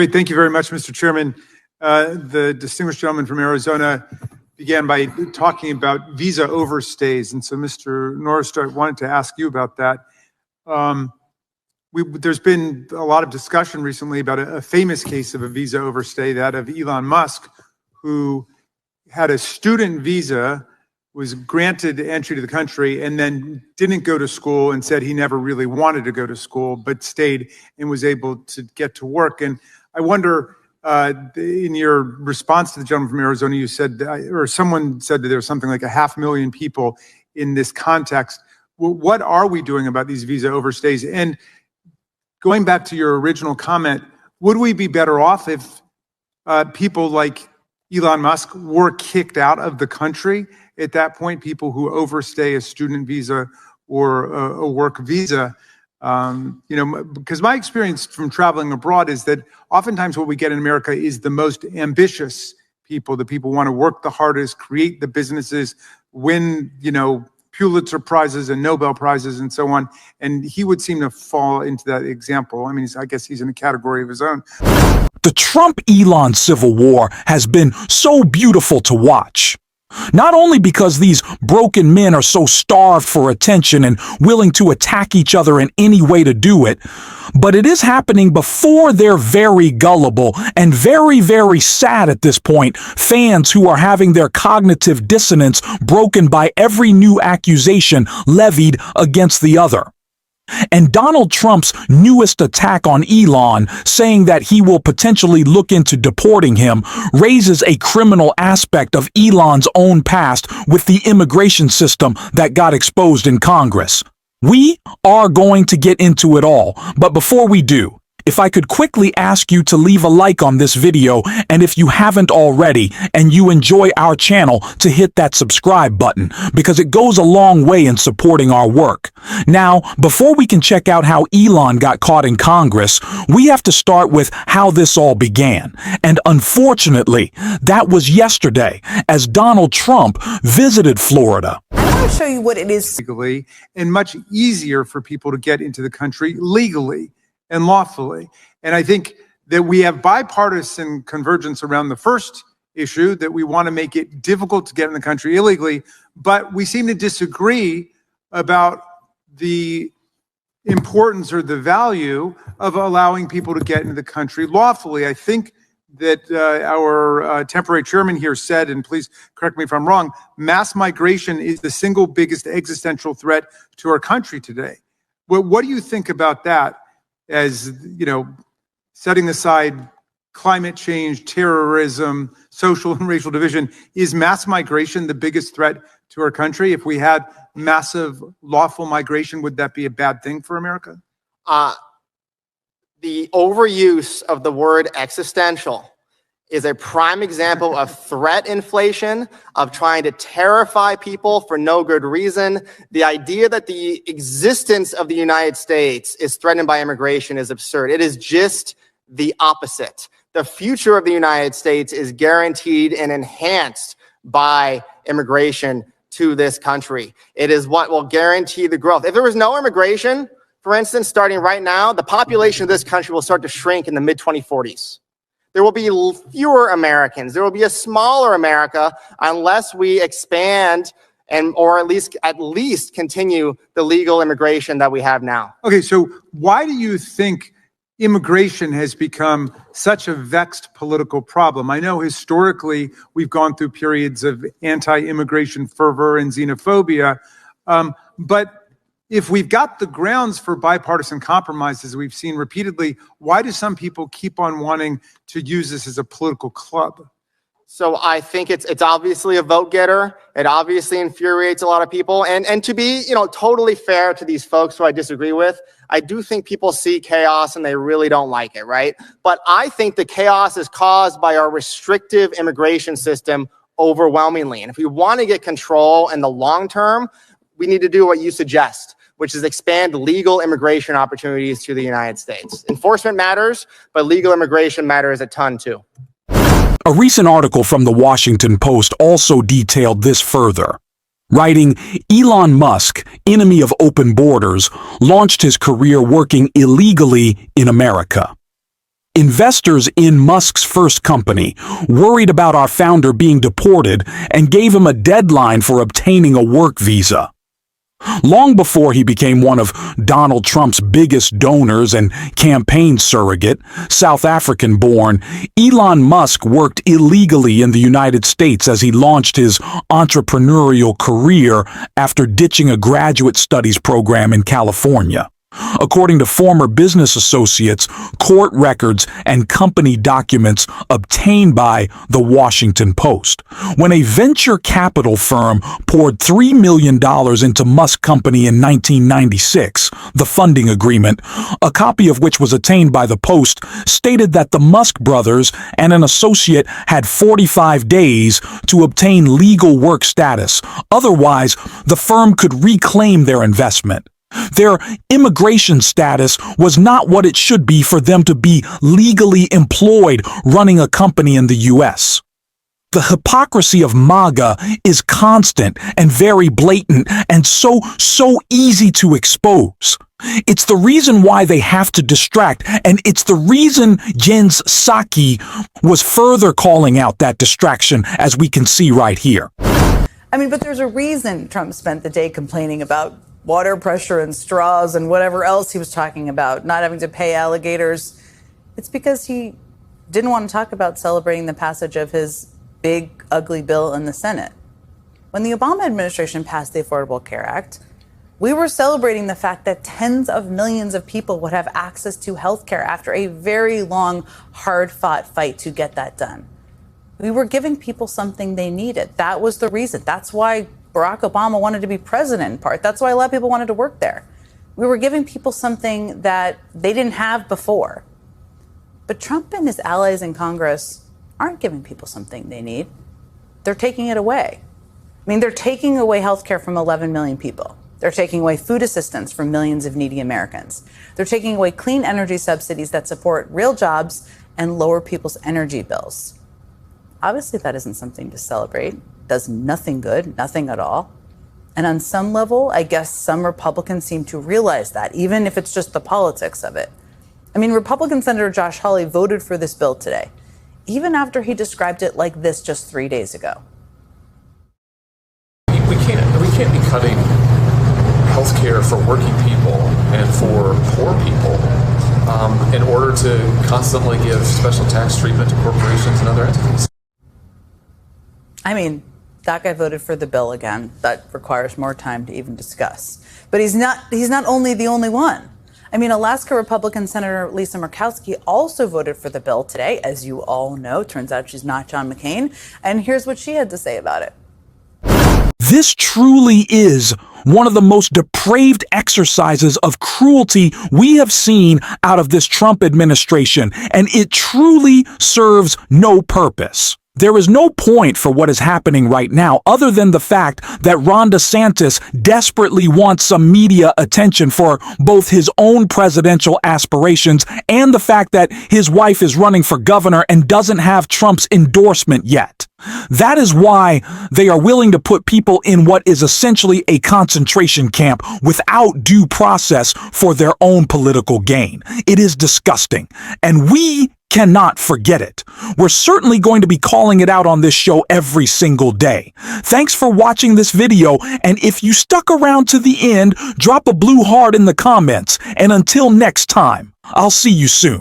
Great. Thank you very much, Mr. Chairman. The distinguished gentleman from Arizona began by talking about visa overstays. And so, Mr. Norris, I wanted to ask you about that. There's been a lot of discussion recently about a famous case of a visa overstay, that of Elon Musk, who had a student visa, was granted entry to the country, and then didn't go to school and said he never really wanted to go to school, but stayed and was able to get to work. And I wonder, in your response to the gentleman from Arizona, you said, or someone said that there was something like 500,000 people in this context. What are we doing about these visa overstays? And going back to your original comment, would we be better off if people like Elon Musk were kicked out of the country at that point, people who overstay a student visa or a work visa? Because my experience from traveling abroad is that oftentimes what we get in America is the most ambitious people, the people who want to work the hardest, create the businesses, win, Pulitzer Prizes and Nobel Prizes and so on. And he would seem to fall into that example. I mean, I guess he's in a category of his own. The Trump-Elon civil war has been so beautiful to watch. Not only because these broken men are so starved for attention and willing to attack each other in any way to do it, but it is happening before they're very gullible and very, very sad at this point, fans who are having their cognitive dissonance broken by every new accusation levied against the other. And Donald Trump's newest attack on Elon, saying that he will potentially look into deporting him, raises a criminal aspect of Elon's own past with the immigration system that got exposed in Congress. We are going to get into it all, but before we do, if I could quickly ask you to leave a like on this video, and if you haven't already and you enjoy our channel, to hit that subscribe button, because it goes a long way in supporting our work. Now, before we can check out how Elon got caught in Congress, we have to start with how this all began. And unfortunately, that was yesterday, as Donald Trump visited Florida. I want to show you what it is legally, and much easier for people to get into the country legally and lawfully. And I think that we have bipartisan convergence around the first issue, that we want to make it difficult to get in the country illegally, but we seem to disagree about the importance or the value of allowing people to get into the country lawfully. I think that our temporary chairman here said, and please correct me if I'm wrong, mass migration is the single biggest existential threat to our country today. What do you think about that? As, setting aside climate change, terrorism, social and racial division, is mass migration the biggest threat to our country? If we had massive lawful migration, would that be a bad thing for America? The overuse of the word existential is a prime example of threat inflation, of trying to terrify people for no good reason. The idea that the existence of the United States is threatened by immigration is absurd. It is just the opposite. The future of the United States is guaranteed and enhanced by immigration to this country. It is what will guarantee the growth. If there was no immigration, for instance, starting right now, the population of this country will start to shrink in the mid-2040s. There will be fewer Americans. There will be a smaller America unless we expand or at least continue the legal immigration that we have now. Okay, so why do you think immigration has become such a vexed political problem? I know historically we've gone through periods of anti-immigration fervor and xenophobia, but if we've got the grounds for bipartisan compromise, as we've seen repeatedly, why do some people keep on wanting to use this as a political club? So I think it's obviously a vote getter. It obviously infuriates a lot of people. And to be, totally fair to these folks who I disagree with, I do think people see chaos and they really don't like it, right? But I think the chaos is caused by our restrictive immigration system overwhelmingly. And if we want to get control in the long term, we need to do what you suggest, which is expand legal immigration opportunities to the United States. Enforcement matters, but legal immigration matters a ton too. A recent article from the Washington Post also detailed this further. Writing, Elon Musk, enemy of open borders, launched his career working illegally in America. Investors in Musk's first company worried about our founder being deported and gave him a deadline for obtaining a work visa. Long before he became one of Donald Trump's biggest donors and campaign surrogate, South African-born, Elon Musk worked illegally in the United States as he launched his entrepreneurial career after ditching a graduate studies program in California. According to former business associates, court records, and company documents obtained by The Washington Post, when a venture capital firm poured $3 million into Musk Company in 1996, the funding agreement, a copy of which was attained by the Post, stated that the Musk brothers and an associate had 45 days to obtain legal work status. Otherwise, the firm could reclaim their investment. Their immigration status was not what it should be for them to be legally employed running a company in the U.S. The hypocrisy of MAGA is constant and very blatant and so easy to expose. It's the reason why they have to distract, and it's the reason Jens Psaki was further calling out that distraction, as we can see right here. I mean, but there's a reason Trump spent the day complaining about water pressure and straws and whatever else he was talking about, not having to pay alligators. It's because he didn't want to talk about celebrating the passage of his big, ugly bill in the Senate. When the Obama administration passed the Affordable Care Act, we were celebrating the fact that tens of millions of people would have access to health care after a very long, hard-fought fight to get that done. We were giving people something they needed. That was the reason. That's why Barack Obama wanted to be president in part. That's why a lot of people wanted to work there. We were giving people something that they didn't have before. But Trump and his allies in Congress aren't giving people something they need. They're taking it away. I mean, they're taking away health care from 11 million people. They're taking away food assistance from millions of needy Americans. They're taking away clean energy subsidies that support real jobs and lower people's energy bills. Obviously, that isn't something to celebrate. Does nothing good, nothing at all. And on some level, I guess some Republicans seem to realize that, even if it's just the politics of it. I mean, Republican Senator Josh Hawley voted for this bill today, even after he described it like this just 3 days ago. We can't be cutting health care for working people and for poor people in order to constantly give special tax treatment to corporations and other entities. I mean, that guy voted for the bill again. That requires more time to even discuss. But he's not only the only one. I mean, Alaska Republican Senator Lisa Murkowski also voted for the bill today, as you all know. Turns out she's not John McCain. And here's what she had to say about it. This truly is one of the most depraved exercises of cruelty we have seen out of this Trump administration, and it truly serves no purpose. There is no point for what is happening right now other than the fact that Ron DeSantis desperately wants some media attention for both his own presidential aspirations and the fact that his wife is running for governor and doesn't have Trump's endorsement yet. That is why they are willing to put people in what is essentially a concentration camp without due process for their own political gain. It is disgusting, and we cannot forget it. We're certainly going to be calling it out on this show every single day. Thanks for watching this video, and if you stuck around to the end, drop a blue heart in the comments. And until next time, I'll see you soon.